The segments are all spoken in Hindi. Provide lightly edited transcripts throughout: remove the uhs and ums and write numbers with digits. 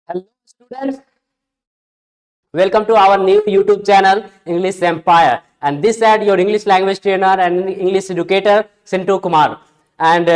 Hello students, welcome to our new YouTube channel English Empire, and this side your English language trainer and English educator Sintu Kumar, and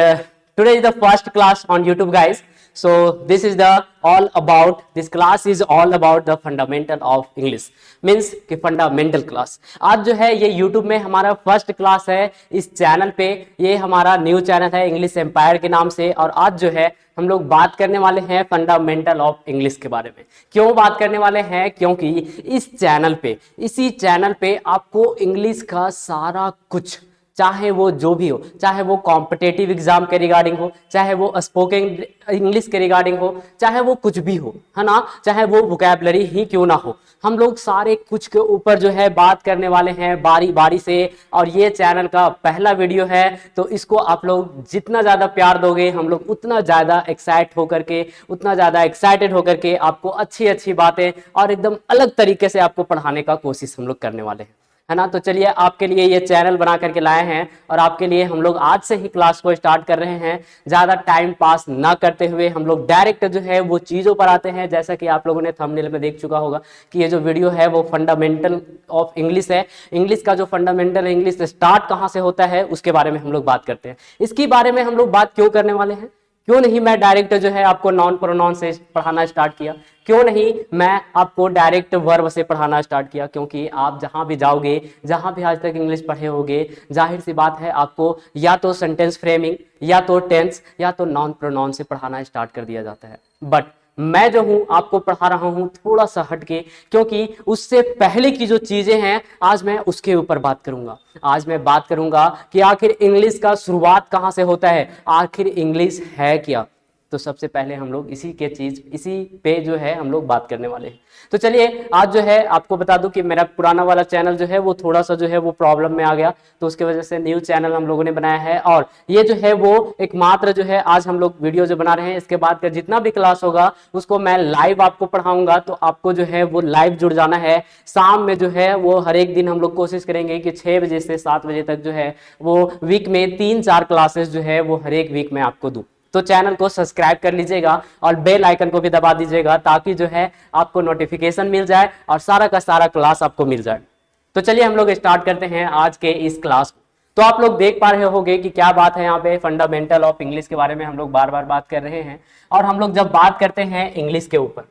today is the first class on YouTube guys. So this is the all about this class is all about the fundamental of English means कि फंडामेंटल क्लास आज जो है ये YouTube में हमारा फर्स्ट क्लास है इस चैनल पे। ये हमारा न्यू चैनल है इंग्लिश एम्पायर के नाम से, और आज जो है हम लोग बात करने वाले हैं फंडामेंटल ऑफ इंग्लिश के बारे में। क्यों बात करने वाले हैं? क्योंकि इस चैनल पे इसी चैनल पे आपको इंग्लिश का सारा कुछ, चाहे वो जो भी हो, चाहे वो कॉम्पिटेटिव एग्जाम के रिगार्डिंग हो, चाहे वो स्पोकन इंग्लिश के रिगार्डिंग हो, चाहे वो कुछ भी हो, है ना, चाहे वो वोकैबुलरी ही क्यों ना हो, हम लोग सारे कुछ के ऊपर जो है बात करने वाले हैं बारी बारी से। और ये चैनल का पहला वीडियो है, तो इसको आप लोग जितना ज़्यादा प्यार दोगे हम लोग उतना ज़्यादा एक्साइटेड होकर के आपको अच्छी अच्छी बातें और एकदम अलग तरीके से आपको पढ़ाने का कोशिश हम लोग करने वाले हैं, है ना। तो चलिए आपके लिए ये चैनल बना करके लाए हैं और आपके लिए हम लोग आज से ही क्लास को स्टार्ट कर रहे हैं। ज़्यादा टाइम पास ना करते हुए हम लोग डायरेक्ट जो है वो चीज़ों पर आते हैं। जैसा कि आप लोगों ने थंबनेल में देख चुका होगा कि ये जो वीडियो है वो फंडामेंटल ऑफ इंग्लिश है। इंग्लिश का जो फंडामेंटल इंग्लिश स्टार्ट कहाँ से होता है उसके बारे में हम लोग बात करते हैं। इसके बारे में हम लोग बात क्यों करने वाले हैं? क्यों नहीं मैं डायरेक्ट जो है आपको नॉन प्रोनाउन से पढ़ाना स्टार्ट किया? क्यों नहीं मैं आपको डायरेक्ट वर्ब से पढ़ाना स्टार्ट किया? क्योंकि आप जहां भी जाओगे, जहां भी आज तक इंग्लिश पढ़े होगे, जाहिर सी बात है आपको या तो सेंटेंस फ्रेमिंग या तो टेंस या तो नॉन प्रोनाउन से पढ़ाना स्टार्ट कर दिया जाता है। बट मैं जो हूं आपको पढ़ा रहा हूं थोड़ा सा हटके, क्योंकि उससे पहले की जो चीजें हैं आज मैं उसके ऊपर बात करूंगा। आज मैं बात करूंगा कि आखिर इंग्लिश का शुरुआत कहां से होता है, आखिर इंग्लिश है क्या। तो सबसे पहले हम लोग इसी पे जो है हम लोग बात करने वाले हैं। तो चलिए आज जो है आपको बता दूं कि मेरा पुराना वाला चैनल जो है वो थोड़ा सा जो है वो प्रॉब्लम में आ गया, तो उसकी वजह से न्यू चैनल हम लोगों ने बनाया है। और ये जो है वो एकमात्र जो है आज हम लोग वीडियो जो बना रहे हैं, इसके बाद का जितना भी क्लास होगा उसको मैं लाइव आपको पढ़ाऊंगा। तो आपको जो है वो लाइव जुड़ जाना है। शाम में जो है वो हर एक दिन हम लोग कोशिश करेंगे कि 6 बजे से 7 बजे तक जो है वो वीक में 3-4 क्लासेस जो है वो हर एक वीक में आपको दूं। तो चैनल को सब्सक्राइब कर लीजिएगा और बेल आइकन को भी दबा दीजिएगा, ताकि जो है आपको नोटिफिकेशन मिल जाए और सारा का सारा क्लास आपको मिल जाए। तो चलिए हम लोग स्टार्ट करते हैं आज के इस क्लास को। तो आप लोग देख पा रहे होंगे कि क्या बात है, यहाँ पे फंडामेंटल ऑफ इंग्लिश के बारे में हम लोग बार बार बात कर रहे हैं। और हम लोग जब बात करते हैं इंग्लिश के ऊपर,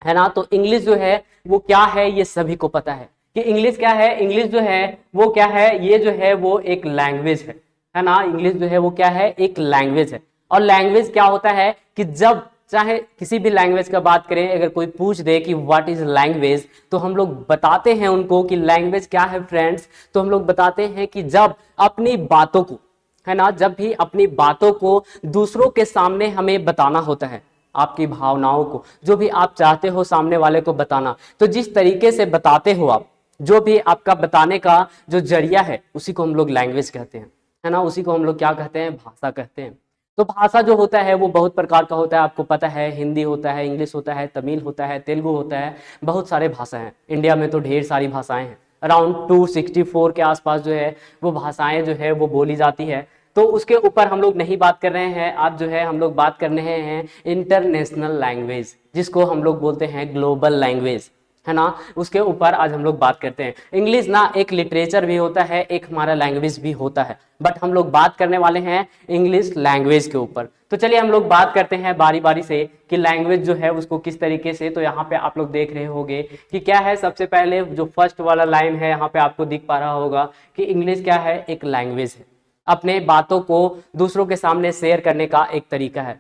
है ना, तो इंग्लिश जो है वो क्या है ये सभी को पता है कि इंग्लिश क्या है। इंग्लिश जो है वो क्या है, ये जो है वो एक लैंग्वेज है ना। इंग्लिश जो है वो क्या है, एक लैंग्वेज है। और लैंग्वेज क्या होता है कि जब चाहे किसी भी लैंग्वेज का बात करें, अगर कोई पूछ दे कि व्हाट इज लैंग्वेज, तो हम लोग बताते हैं उनको कि लैंग्वेज क्या है फ्रेंड्स। तो हम लोग बताते हैं कि जब अपनी बातों को, है ना, जब भी अपनी बातों को दूसरों के सामने हमें बताना होता है, आपकी भावनाओं को, जो भी आप चाहते हो सामने वाले को बताना, तो जिस तरीके से बताते हो आप, जो भी आपका बताने का जो जरिया है, उसी को हम लोग लैंग्वेज कहते हैं, है ना। उसी को हम लोग क्या कहते हैं, भाषा कहते हैं। तो भाषा जो होता है वो बहुत प्रकार का होता है, आपको पता है। हिंदी होता है, इंग्लिश होता है, तमिल होता है, तेलुगु होता है, बहुत सारे भाषा हैं। इंडिया में तो ढेर सारी भाषाएं हैं, अराउंड 264 के आसपास जो है वो भाषाएं जो है वो बोली जाती है। तो उसके ऊपर हम लोग नहीं बात कर रहे हैं आज, जो है हम लोग बात कर रहे हैं इंटरनेशनल लैंग्वेज, जिसको हम लोग बोलते हैं ग्लोबल लैंग्वेज, है ना। उसके ऊपर आज हम लोग बात करते हैं। इंग्लिश ना एक लिटरेचर भी होता है, एक हमारा लैंग्वेज भी होता है, बट हम लोग बात करने वाले हैं इंग्लिश लैंग्वेज के ऊपर। तो चलिए हम लोग बात करते हैं बारी बारी से कि लैंग्वेज जो है उसको किस तरीके से। तो यहाँ पे आप लोग देख रहे होंगे कि क्या है, सबसे पहले जो फर्स्ट वाला लाइन है यहाँ पे आपको दिख पा रहा होगा कि इंग्लिश क्या है, एक लैंग्वेज है, अपने बातों को दूसरों के सामने शेयर करने का एक तरीका है।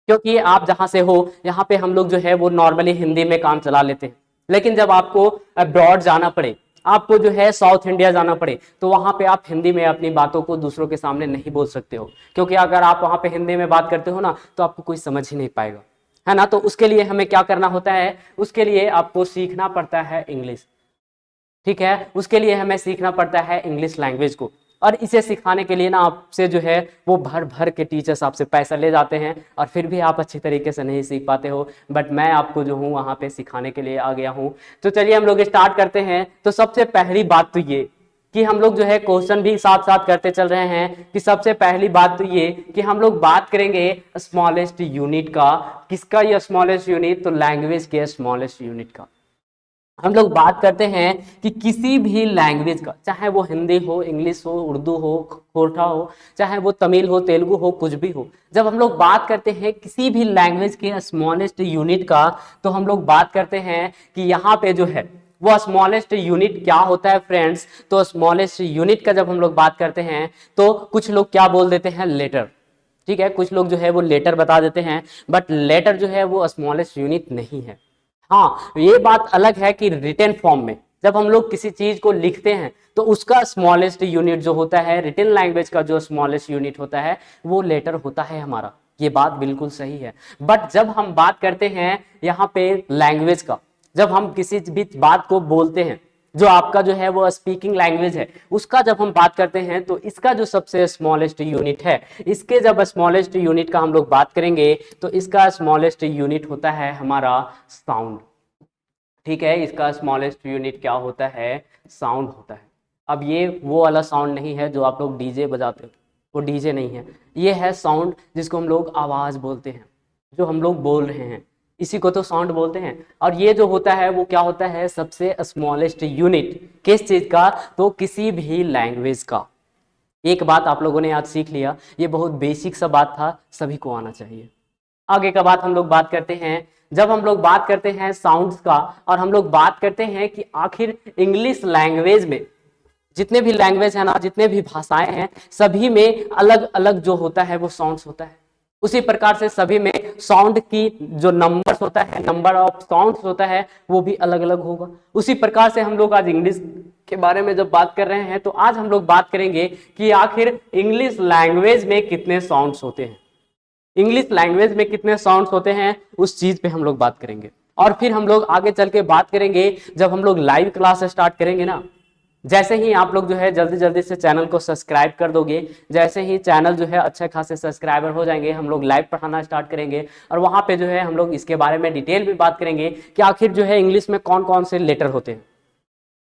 क्योंकि आप जहां से हो, यहाँ पे हम लोग जो है वो नॉर्मली हिंदी में काम चला लेते हैं, लेकिन जब आपको अब्रॉड जाना पड़े, आपको जो है साउथ इंडिया जाना पड़े, तो वहां पे आप हिंदी में अपनी बातों को दूसरों के सामने नहीं बोल सकते हो। क्योंकि अगर आप वहां पे हिंदी में बात करते हो ना, तो आपको कोई समझ ही नहीं पाएगा, है ना। तो उसके लिए हमें क्या करना होता है, उसके लिए आपको सीखना पड़ता है इंग्लिश, ठीक है। उसके लिए हमें सीखना पड़ता है इंग्लिश लैंग्वेज को। और इसे सिखाने के लिए ना आपसे जो है वो भर भर के टीचर्स आपसे पैसा ले जाते हैं, और फिर भी आप अच्छी तरीके से नहीं सीख पाते हो। बट मैं आपको जो हूँ वहाँ पे सिखाने के लिए आ गया हूँ। तो चलिए हम लोग स्टार्ट करते हैं। तो सबसे पहली बात तो ये कि हम लोग जो है क्वेश्चन भी साथ साथ करते चल रहे हैं। कि सबसे पहली बात तो ये कि हम लोग बात करेंगे स्मॉलेस्ट यूनिट का। किसका ये स्मॉलेस्ट यूनिट? तो लैंग्वेज के स्मॉलेस्ट यूनिट का। हम लोग बात करते हैं कि किसी भी लैंग्वेज का, चाहे वो हिंदी हो, इंग्लिश हो, उर्दू हो, खोरठा हो, चाहे वो तमिल हो, तेलुगु हो, कुछ भी हो, जब हम लोग बात करते हैं किसी भी लैंग्वेज के स्मॉलेस्ट यूनिट का, तो हम लोग बात करते हैं कि यहाँ पे जो है वो स्मॉलेस्ट यूनिट क्या होता है फ्रेंड्स। तो स्मॉलेस्ट यूनिट का जब हम लोग बात करते हैं तो कुछ लोग क्या बोल देते हैं? लेटर। ठीक है, कुछ लोग जो है वो लेटर बता देते हैं, बट लेटर जो है वो स्मॉलेस्ट यूनिट नहीं है। हाँ, ये बात अलग है कि रिटन फॉर्म में जब हम लोग किसी चीज को लिखते हैं तो उसका स्मॉलेस्ट यूनिट जो होता है, रिटन लैंग्वेज का जो स्मॉलेस्ट यूनिट होता है वो लेटर होता है हमारा। ये बात बिल्कुल सही है। बट जब हम बात करते हैं यहाँ पे लैंग्वेज का, जब हम किसी भी बात को बोलते हैं, जो आपका जो है वो स्पीकिंग लैंग्वेज है, उसका जब हम बात करते हैं तो इसका जो सबसे स्मॉलेस्ट यूनिट है, इसके जब स्मॉलेस्ट यूनिट का हम लोग बात करेंगे तो इसका स्मॉलेस्ट यूनिट होता है हमारा साउंड। ठीक है, इसका स्मॉलेस्ट यूनिट क्या होता है? साउंड होता है। अब ये वो वाला साउंड नहीं है जो आप लोग डीजे बजाते हो, वो डीजे नहीं है। ये है साउंड जिसको हम लोग आवाज बोलते हैं, जो हम लोग बोल रहे हैं, इसी को तो साउंड बोलते हैं। और ये जो होता है वो क्या होता है? सबसे स्मॉलेस्ट यूनिट किस चीज का? तो किसी भी लैंग्वेज का। एक बात आप लोगों ने आज सीख लिया, ये बहुत बेसिक सा बात था, सभी को आना चाहिए। आगे का बात हम लोग बात करते हैं, जब हम लोग बात करते हैं साउंड्स का, और हम लोग बात करते हैं कि आखिर इंग्लिश लैंग्वेज में जितने भी लैंग्वेज है ना, जितने भी भाषाएं हैं, सभी में अलग अलग जो होता है वो साउंड्स होता है। उसी प्रकार से सभी में साउंड की जो नंबर्स होता है, नंबर ऑफ साउंड्स होता है, वो भी अलग अलग होगा। उसी प्रकार से हम लोग आज इंग्लिश के बारे में जब बात कर रहे हैं तो आज हम लोग बात करेंगे कि आखिर इंग्लिश लैंग्वेज में कितने साउंड्स होते हैं। इंग्लिश लैंग्वेज में कितने साउंड्स होते हैं उस चीज पे हम लोग बात करेंगे। और फिर हम लोग आगे चल के बात करेंगे, जब हम लोग लाइव क्लास स्टार्ट करेंगे ना, जैसे ही आप लोग जो है जल्दी जल्दी से चैनल को सब्सक्राइब कर दोगे, जैसे ही चैनल जो है अच्छे खासे सब्सक्राइबर हो जाएंगे, हम लोग लाइव पढ़ाना स्टार्ट करेंगे। और वहां पे जो है हम लोग इसके बारे में डिटेल में बात करेंगे कि आखिर जो है इंग्लिश में कौन कौन से लेटर होते हैं,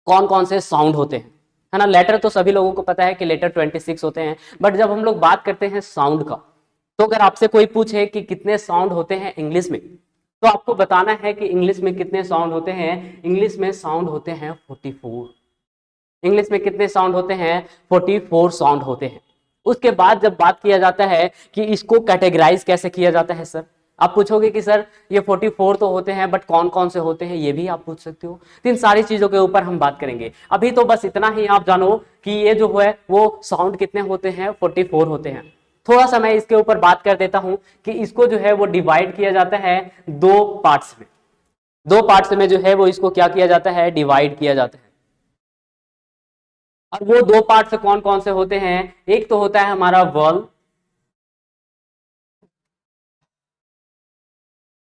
कौन कौन से साउंड होते हैं, है ना। लेटर तो सभी लोगों को पता है कि लेटर 26 होते हैं, बट जब हम लोग बात करते हैं साउंड का, तो अगर आपसे कोई पूछे कि कितने साउंड होते हैं इंग्लिश में, तो आपको बताना है कि इंग्लिश में कितने साउंड होते हैं। इंग्लिश में साउंड होते हैं 44। इंग्लिश में कितने साउंड होते हैं? 44 साउंड होते हैं। उसके बाद जब बात किया जाता है कि इसको कैटेगराइज कैसे किया जाता है सर, आप पूछोगे कि सर ये 44 तो होते हैं बट कौन कौन से होते हैं, ये भी आप पूछ सकते हो। तो इन सारी चीजों के ऊपर हम बात करेंगे। अभी तो बस इतना ही आप जानो कि ये जो है वो साउंड कितने होते हैं? 44 होते हैं। थोड़ा सा मैं इसके ऊपर बात कर देता हूं कि इसको जो है वो डिवाइड किया जाता है दो पार्ट्स में। दो पार्ट्स में जो है वो इसको क्या किया जाता है? डिवाइड किया जाता है। और वो दो पार्ट्स कौन कौन से होते हैं? एक तो होता है हमारा वॉल,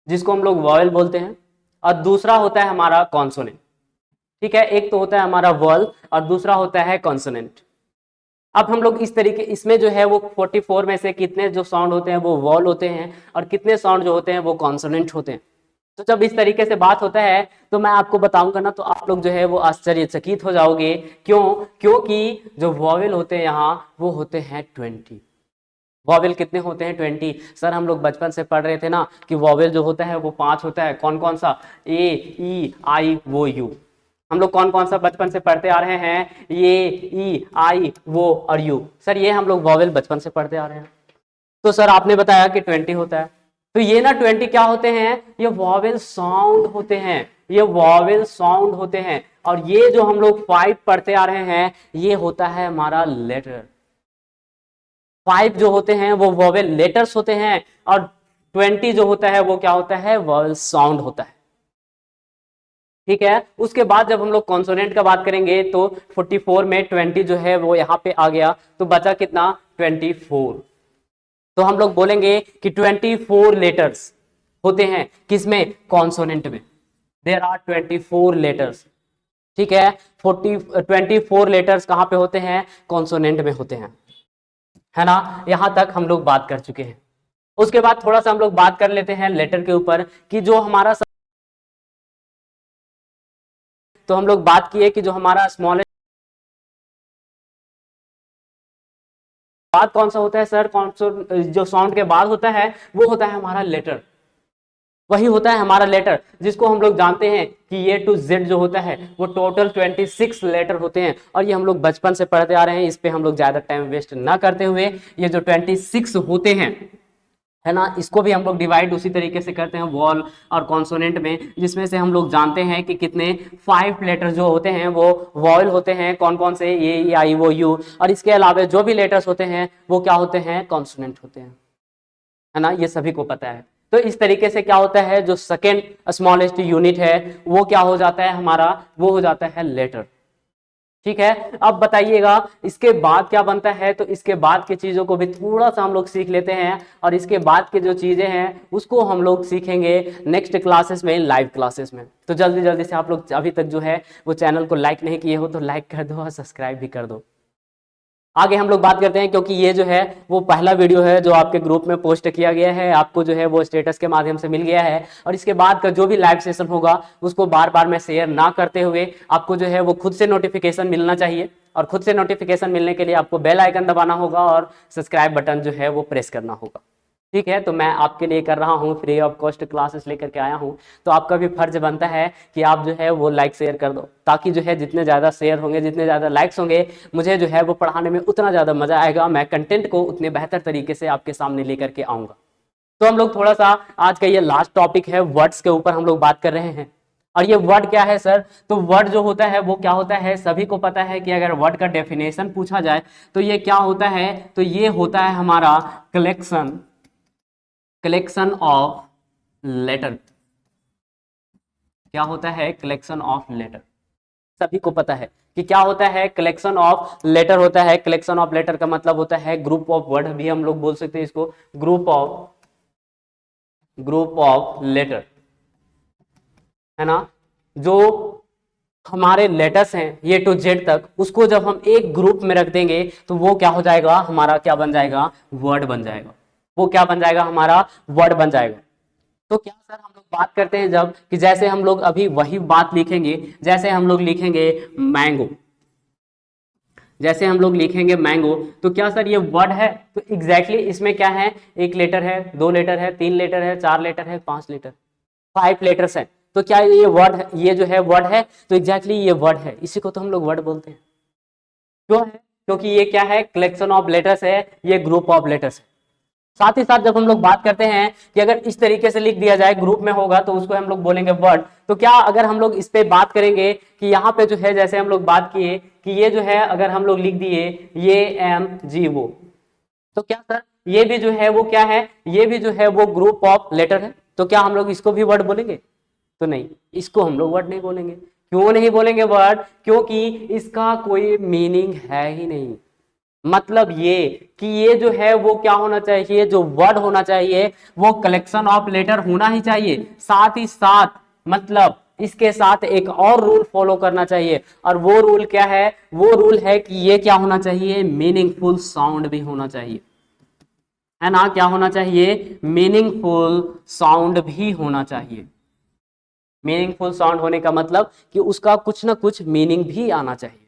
जिसको हम लोग वॉवेल बोलते हैं, और दूसरा होता है हमारा कॉन्सोनेंट। ठीक है, एक तो होता है हमारा वॉल और दूसरा होता है कॉन्सोनेंट। अब हम लोग इस तरीके, इसमें जो है वो 44 में से कितने जो साउंड होते हैं वो वॉल होते हैं और कितने साउंड जो होते हैं वो कॉन्सोनेंट होते हैं। तो जब इस तरीके से बात होता है तो मैं आपको बताऊंगा ना, तो आप लोग जो है वो आश्चर्यचकित हो जाओगे। क्यों? क्योंकि जो वॉवेल होते हैं यहाँ वो होते हैं 20। वॉवेल कितने होते हैं? 20। सर हम लोग बचपन से पढ़ रहे थे ना कि वॉवेल जो होता है वो 5 होता है। कौन कौन सा? ए, ई, आई, वो, यू। हम लोग कौन कौन सा बचपन से पढ़ते आ रहे हैं? ये, ई, आई, वो और यू। सर ये हम लोग वॉवेल बचपन से पढ़ते आ रहे हैं। तो सर आपने बताया कि 20 होता है, तो ये ना 20 क्या होते हैं? ये वॉवेल साउंड होते हैं, ये वॉवेल साउंड होते हैं। और ये जो हम लोग 5 पढ़ते आ रहे हैं ये होता है हमारा लेटर। 5 जो होते हैं वो वॉवेल लेटर्स होते हैं और 20 जो होता है वो क्या होता है? वॉवेल साउंड होता है। ठीक है, उसके बाद जब हम लोग कॉन्सोनेंट का बात करेंगे तो 44 में 20 जो है वो यहाँ पे आ गया, तो बचा कितना? 24। तो हम लोग बोलेंगे कि 24 लेटर्स होते हैं किसमें? कॉन्सोनेंट में। There are 24 letters. ठीक है, 24 लेटर्स कहां पे होते हैं? कॉन्सोनेंट में होते हैं, है ना। यहां तक हम लोग बात कर चुके हैं। उसके बाद थोड़ा सा हम लोग बात कर लेते हैं लेटर के ऊपर कि जो हमारा, तो हम लोग बात किए कि जो हमारा स्मॉलेस्ट बाद कौन सा होता है सर, कौन सा जो साउंड के बाद होता है वो होता है हमारा लेटर, वही होता है हमारा लेटर, जिसको हम लोग जानते हैं कि ये टू जेड जो होता है वो टोटल 26 लेटर होते हैं। और ये हम लोग बचपन से पढ़ते आ रहे हैं, इस पे हम लोग ज्यादा टाइम वेस्ट ना करते हुए ये जो 26 होते हैं, है ना, इसको भी हम लोग डिवाइड उसी तरीके से करते हैं वॉल और कॉन्सोनेंट में, जिसमें से हम लोग जानते हैं कि कितने 5 लेटर जो होते हैं वो वॉयल होते हैं, कौन कौन से, ए आई ओ यू, और इसके अलावा जो भी लेटर्स होते हैं वो क्या होते हैं, कॉन्सोनेंट होते हैं, है ना, ये सभी को पता है। तो इस तरीके से क्या होता है, जो सेकेंड स्मॉलेस्ट यूनिट है वो क्या हो जाता है हमारा, वो हो जाता है लेटर। ठीक है, अब बताइएगा इसके बाद क्या बनता है, तो इसके बाद की चीजों को भी थोड़ा सा हम लोग सीख लेते हैं, और इसके बाद की जो चीजें हैं उसको हम लोग सीखेंगे नेक्स्ट क्लासेस में, लाइव क्लासेस में। तो जल्दी जल्दी से आप लोग अभी तक जो है वो चैनल को लाइक नहीं किए हो तो लाइक कर दो और सब्सक्राइब भी कर दो। आगे हम लोग बात करते हैं, क्योंकि ये जो है वो पहला वीडियो है जो आपके ग्रुप में पोस्ट किया गया है, आपको जो है वो स्टेटस के माध्यम से मिल गया है, और इसके बाद का जो भी लाइव सेशन होगा उसको बार बार मैं शेयर ना करते हुए आपको जो है वो खुद से नोटिफिकेशन मिलना चाहिए, और खुद से नोटिफिकेशन मिलने के लिए आपको बेल आइकन दबाना होगा और सब्सक्राइब बटन जो है वो प्रेस करना होगा। ठीक है, तो मैं आपके लिए कर रहा हूँ, फ्री ऑफ कॉस्ट क्लासेस लेकर के आया हूँ, तो आपका भी फर्ज बनता है कि आप जो है वो लाइक शेयर कर दो, ताकि जो है जितने ज़्यादा शेयर होंगे, जितने ज़्यादा लाइक्स होंगे, मुझे जो है वो पढ़ाने में उतना ज़्यादा मज़ा आएगा, मैं कंटेंट को उतने बेहतर तरीके से आपके सामने लेकर के आऊँगा। तो हम लोग थोड़ा सा आज का ये लास्ट टॉपिक है, वर्ड्स के ऊपर हम लोग बात कर रहे हैं। और ये वर्ड क्या है सर, तो वर्ड जो होता है वो क्या होता है, सभी को पता है कि अगर वर्ड का डेफिनेशन पूछा जाए तो ये क्या होता है, तो ये होता है हमारा कलेक्शन ऑफ लेटर। क्या होता है, कलेक्शन ऑफ लेटर, सभी को पता है कि क्या होता है, कलेक्शन ऑफ लेटर होता है। कलेक्शन ऑफ लेटर का मतलब होता है ग्रुप ऑफ वर्ड, भी हम लोग बोल सकते हैं इसको, ग्रुप ऑफ लेटर, है ना। जो हमारे लेटर्स हैं ये टू जेड तक, उसको जब हम एक ग्रुप में रख देंगे तो वो क्या हो जाएगा, हमारा क्या बन जाएगा, वर्ड बन जाएगा, वो क्या बन जाएगा, हमारा वर्ड बन जाएगा। तो क्या सर हम लोग बात करते हैं जब कि जैसे हम लोग अभी वही बात लिखेंगे, जैसे हम लोग लिखेंगे मैंगो, जैसे हम लोग लिखेंगे मैंगो, तो क्या सर ये वर्ड है, तो एग्जैक्टली इसमें क्या है, एक लेटर है, 2 लेटर है, 3 लेटर है, 4 लेटर है, 5 लेटर, 5 लेटर्स है, तो क्या ये वर्ड है, ये जो है वर्ड है, तो एग्जैक्टली ये वर्ड है, इसी को तो हम लोग वर्ड बोलते हैं। क्यों है, क्योंकि ये क्या है, कलेक्शन ऑफ लेटर्स है, ये ग्रुप ऑफ लेटर्स है। साथ ही साथ जब हम लोग बात करते हैं कि अगर इस तरीके से लिख दिया जाए, ग्रुप में होगा तो उसको हम लोग बोलेंगे वर्ड। तो क्या अगर हम लोग इस पे बात करेंगे कि यहाँ पे जो है, जैसे हम लोग बात किए कि ये जो है अगर हम लोग लिख दिए ये एम जी वो, तो क्या सर ये भी जो है वो क्या है, ये भी जो है वो ग्रुप ऑफ लेटर है, तो क्या हम लोग इसको भी वर्ड बोलेंगे, तो नहीं, इसको हम लोग वर्ड नहीं बोलेंगे। क्यों नहीं बोलेंगे वर्ड, क्योंकि इसका कोई मीनिंग है ही नहीं। मतलब ये कि ये जो है वो क्या होना चाहिए, जो वर्ड होना चाहिए वो कलेक्शन ऑफ लेटर होना ही चाहिए, साथ ही साथ मतलब इसके साथ एक और रूल फॉलो करना चाहिए, और वो रूल क्या है, वो रूल है कि ये क्या होना चाहिए, मीनिंगफुल साउंड भी होना चाहिए, है ना, क्या होना चाहिए, मीनिंगफुल साउंड भी होना चाहिए। मीनिंगफुल साउंड होने का मतलब कि उसका कुछ ना कुछ मीनिंग भी आना चाहिए।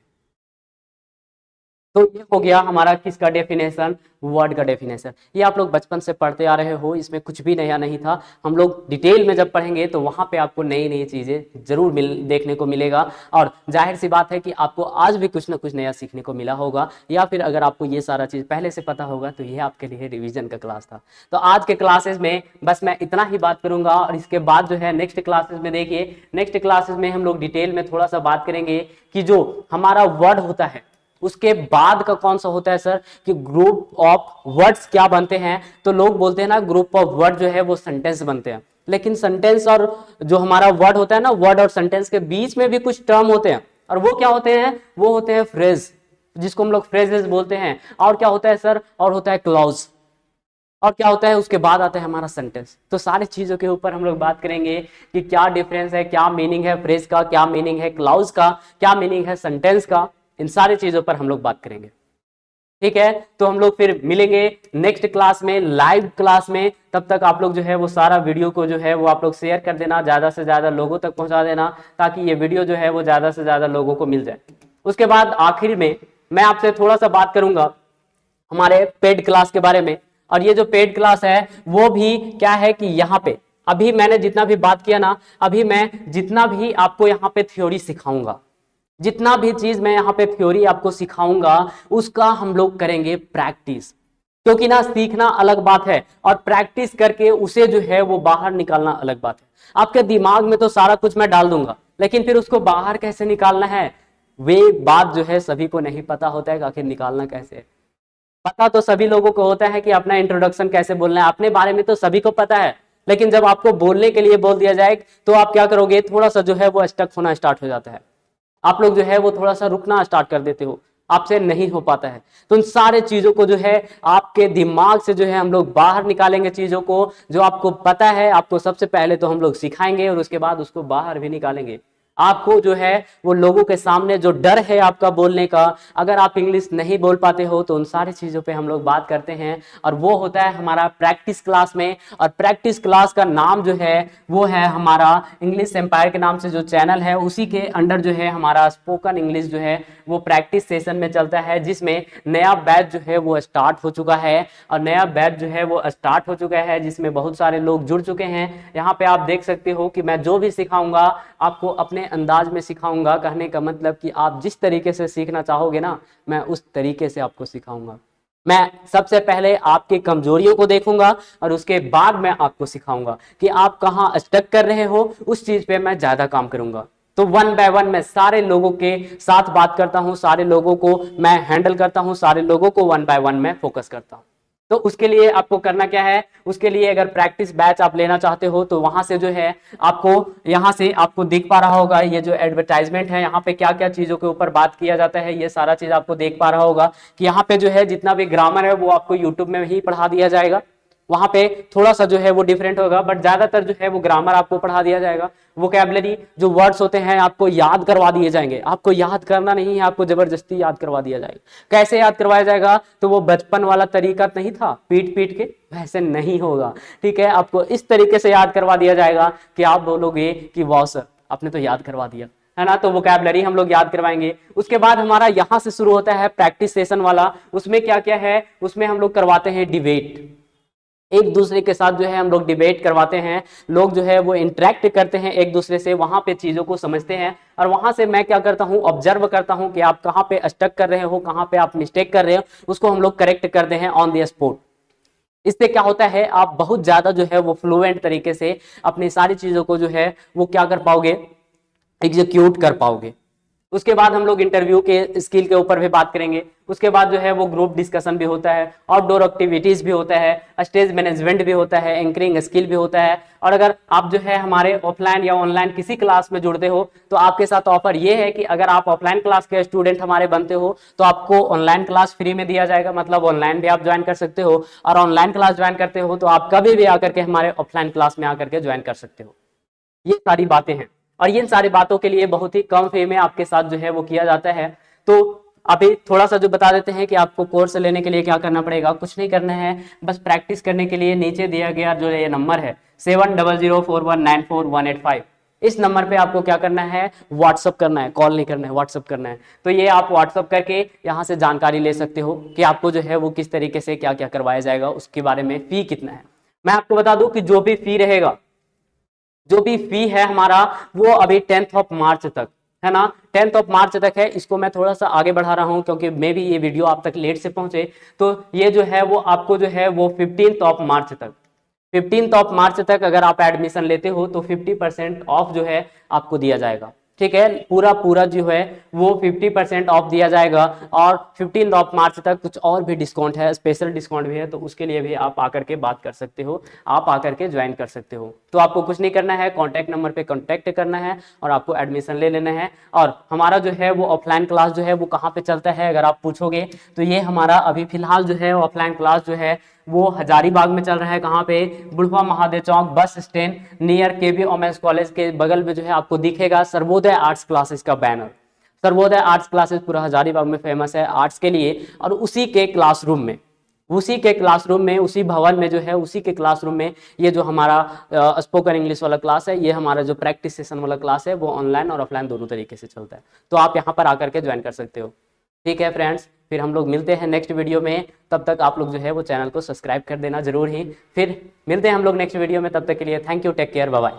तो ये हो गया हमारा किसका डेफिनेशन, वर्ड का डेफिनेशन। ये आप लोग बचपन से पढ़ते आ रहे हो, इसमें कुछ भी नया नहीं था। हम लोग डिटेल में जब पढ़ेंगे तो वहां पे आपको नई नई चीजें जरूर देखने को मिलेगा, और जाहिर सी बात है कि आपको आज भी कुछ ना कुछ नया सीखने को मिला होगा, या फिर अगर आपको ये सारा चीज पहले से पता होगा तो ये आपके लिए रिविजन का क्लास था। तो आज के क्लासेस में बस मैं इतना ही बात करूंगा, और इसके बाद जो है नेक्स्ट क्लासेस में देखिए, नेक्स्ट क्लासेस में हम लोग डिटेल में थोड़ा सा बात करेंगे कि जो हमारा वर्ड होता है उसके बाद का कौन सा होता है सर, कि ग्रुप ऑफ वर्ड्स क्या बनते हैं। तो लोग बोलते हैं ना ग्रुप ऑफ वर्ड जो है वो सेंटेंस बनते हैं, लेकिन सेंटेंस और जो हमारा वर्ड होता है ना, वर्ड और सेंटेंस के बीच में भी कुछ टर्म होते हैं, और वो क्या होते हैं, वो होते हैं फ्रेज, जिसको हम लोग फ्रेजेस बोलते हैं। और क्या होता है सर, और होता है क्लॉज, और क्या होता है उसके बाद आता है हमारा सेंटेंस। तो सारी चीजों के ऊपर हम लोग बात करेंगे कि क्या डिफरेंस है, क्या मीनिंग है फ्रेज का, क्या मीनिंग है क्लॉज का, क्या मीनिंग है सेंटेंस का, इन सारी चीजों पर हम लोग बात करेंगे। ठीक है, तो हम लोग फिर मिलेंगे नेक्स्ट क्लास में, लाइव क्लास में। तब तक आप लोग जो है वो सारा वीडियो को जो है वो आप लोग शेयर कर देना, ज्यादा से ज्यादा लोगों तक पहुंचा देना, ताकि ये वीडियो जो है वो ज्यादा से ज्यादा लोगों को मिल जाए। उसके बाद आखिर में मैं आपसे थोड़ा सा बात करूंगा, हमारे पेड क्लास के बारे में। और ये जो पेड क्लास है वो भी क्या है कि यहाँ पे अभी मैंने जितना भी बात किया ना, अभी मैं जितना भी आपको यहाँ पे थ्योरी सिखाऊंगा, जितना भी चीज मैं यहाँ पे थ्योरी आपको सिखाऊंगा, उसका हम लोग करेंगे प्रैक्टिस। क्योंकि ना सीखना अलग बात है और प्रैक्टिस करके उसे जो है वो बाहर निकालना अलग बात है। आपके दिमाग में तो सारा कुछ मैं डाल दूंगा, लेकिन फिर उसको बाहर कैसे निकालना है वे बात जो है सभी को नहीं पता होता है कि आखिर निकालना कैसे है। पता तो सभी लोगों को होता है कि अपना इंट्रोडक्शन कैसे बोलना है, अपने बारे में तो सभी को पता है, लेकिन जब आपको बोलने के लिए बोल दिया जाए तो आप क्या करोगे, थोड़ा सा जो है वो स्टक होना स्टार्ट हो जाता है, आप लोग जो है वो थोड़ा सा रुकना स्टार्ट कर देते हो, आपसे नहीं हो पाता है। तो उन सारे चीजों को जो है आपके दिमाग से जो है हम लोग बाहर निकालेंगे, चीजों को जो आपको पता है आपको सबसे पहले तो हम लोग सिखाएंगे और उसके बाद उसको बाहर भी निकालेंगे। आपको जो है वो लोगों के सामने जो डर है आपका बोलने का, अगर आप इंग्लिश नहीं बोल पाते हो तो उन सारी चीजों पे हम लोग बात करते हैं और वो होता है हमारा प्रैक्टिस क्लास में। और प्रैक्टिस क्लास का नाम जो है वो है हमारा इंग्लिश एम्पायर के नाम से जो चैनल है उसी के अंडर जो है हमारा स्पोकन इंग्लिश जो है वो प्रैक्टिस सेशन में चलता है, जिसमें नया बैच जो है वो स्टार्ट हो चुका है। और नया बैच जो है वो स्टार्ट हो चुका है जिसमें बहुत सारे लोग जुड़ चुके हैं। यहाँ पे आप देख सकते हो कि मैं जो भी सिखाऊंगा आपको अपने अंदाज में सिखाऊंगा, कहने का मतलब कि आप जिस तरीके से सीखना चाहोगे ना मैं उस तरीके से आपको सिखाऊंगा। मैं सबसे पहले आपकी कमजोरियों को देखूंगा और उसके बाद मैं आपको सिखाऊंगा कि आप कहां स्टक कर रहे हो, उस चीज पे मैं ज्यादा काम करूंगा। तो वन बाय वन मैं सारे लोगों के साथ बात करता हूं, सारे लोगों को मैं हैंडल करता हूं, सारे लोगों को वन बाय वन मैं फोकस करता हूं। तो उसके लिए आपको करना क्या है, उसके लिए अगर प्रैक्टिस बैच आप लेना चाहते हो तो वहां से जो है आपको यहां से आपको दिख पा रहा होगा ये जो एडवर्टाइजमेंट है, यहाँ पे क्या क्या चीजों के ऊपर बात किया जाता है ये सारा चीज आपको देख पा रहा होगा कि यहाँ पे जो है जितना भी ग्रामर है वो आपको यूट्यूब में ही पढ़ा दिया जाएगा। वहां पे थोड़ा सा जो है वो डिफरेंट होगा बट ज्यादातर जो है वो ग्रामर आपको पढ़ा दिया जाएगा। वोकैबुलरी जो वर्ड्स होते हैं आपको याद करवा दिए जाएंगे, आपको याद करना नहीं है, आपको जबरदस्ती याद करवा दिया जाएगा। कैसे याद करवाया जाएगा, तो वो बचपन वाला तरीका नहीं था पीट पीट के, वैसे नहीं होगा। ठीक है, आपको इस तरीके से याद करवा दिया जाएगा कि आप बोलोगे कि वाह सर आपने तो याद करवा दिया, है ना। तो वोकैबुलरी हम लोग याद करवाएंगे। उसके बाद हमारा यहां से शुरू होता है प्रैक्टिस सेशन वाला। उसमें क्या क्या है, उसमें हम लोग करवाते हैं डिबेट, एक दूसरे के साथ जो है हम लोग डिबेट करवाते हैं, लोग जो है वो इंटरेक्ट करते हैं एक दूसरे से, वहां पे चीजों को समझते हैं। और वहां से मैं क्या करता हूं, ऑब्जर्व करता हूं कि आप कहां पे स्टक कर रहे हो, कहां पे आप मिस्टेक कर रहे हो, उसको हम लोग करेक्ट करते हैं ऑन द स्पॉट। इससे क्या होता है, आप बहुत ज्यादा जो है वो फ्लुएंट तरीके से अपनी सारी चीजों को जो है वो क्या कर पाओगे, एग्जीक्यूट कर पाओगे। उसके बाद हम लोग इंटरव्यू के स्किल के ऊपर भी बात करेंगे। उसके बाद जो है वो ग्रुप डिस्कशन भी होता है, आउटडोर एक्टिविटीज भी होता है, स्टेज मैनेजमेंट भी होता है, एंकरिंग स्किल भी होता है। और अगर आप जो है हमारे ऑफलाइन या ऑनलाइन किसी क्लास में जुड़ते हो तो आपके साथ ऑफर ये है कि अगर आप ऑफलाइन क्लास के स्टूडेंट हमारे बनते हो तो आपको ऑनलाइन क्लास फ्री में दिया जाएगा, मतलब ऑनलाइन भी आप ज्वाइन कर सकते हो। और ऑनलाइन क्लास ज्वाइन करते हो तो आप कभी भी आकर के हमारे ऑफलाइन क्लास में आकर के ज्वाइन कर सकते हो। ये सारी बातें हैं और इन सारी बातों के लिए बहुत ही कम फी में आपके साथ जो है वो किया जाता है। तो अभी थोड़ा सा जो बता देते हैं कि आपको कोर्स लेने के लिए क्या करना पड़ेगा, कुछ नहीं करना है, बस प्रैक्टिस करने के लिए नीचे दिया गया जो ये नंबर है 7004194185, इस नंबर पे आपको क्या करना है, व्हाट्सअप करना है, कॉल नहीं करना है, व्हाट्सअप करना है। तो ये आप व्हाट्सअप करके यहाँ से जानकारी ले सकते हो कि आपको जो है वो किस तरीके से क्या क्या करवाया जाएगा, उसके बारे में फी कितना है। मैं आपको बता दूं कि जो भी फी रहेगा, जो भी फी है हमारा वो अभी 10th ऑफ मार्च तक है ना, 10th ऑफ मार्च तक है। इसको मैं थोड़ा सा आगे बढ़ा रहा हूं क्योंकि मे भी ये वीडियो आप तक लेट से पहुंचे। तो ये जो है वो आपको जो है वो 15th ऑफ मार्च तक, 15th ऑफ मार्च तक अगर आप एडमिशन लेते हो तो 50% ऑफ जो है आपको दिया जाएगा। ठीक है, पूरा पूरा जो है वो 50% ऑफ दिया जाएगा। और 15 ऑफ मार्च तक कुछ और भी डिस्काउंट है, स्पेशल डिस्काउंट भी है, तो उसके लिए भी आप आकर के बात कर सकते हो, आप आकर के ज्वाइन कर सकते हो। तो आपको कुछ नहीं करना है, कॉन्टैक्ट नंबर पे कॉन्टैक्ट करना है और आपको एडमिशन ले लेना है। और हमारा जो है वो ऑफलाइन क्लास जो है वो कहाँ पे चलता है अगर आप पूछोगे तो ये हमारा अभी फिलहाल जो है ऑफलाइन क्लास जो है वो हजारीबाग में चल रहा है। कहाँ पे, बुढ़वा Mahadev Chowk bus stand near केबी वोमेंस कॉलेज के बगल में जो है आपको दिखेगा सर्वोदय आर्ट्स क्लासेस का बैनर। सर्वोदय आर्ट्स क्लासेस पूरा हजारीबाग में फेमस है आर्ट्स के लिए। और उसी के क्लासरूम में, उसी के क्लासरूम में, उसी भवन में जो है उसी के क्लासरूम में ये जो हमारा स्पोकन इंग्लिश वाला क्लास है, ये हमारा जो प्रैक्टिस सेशन वाला क्लास है वो ऑनलाइन और ऑफलाइन दोनों तरीके से चलता है। तो आप यहाँ पर आकर के ज्वाइन कर सकते हो। ठीक है फ्रेंड्स, फिर हम लोग मिलते हैं नेक्स्ट वीडियो में। तब तक आप लोग जो है वो चैनल को सब्सक्राइब कर देना जरूर ही। फिर मिलते हैं हम लोग नेक्स्ट वीडियो में, तब तक के लिए thank you, take care, bye bye.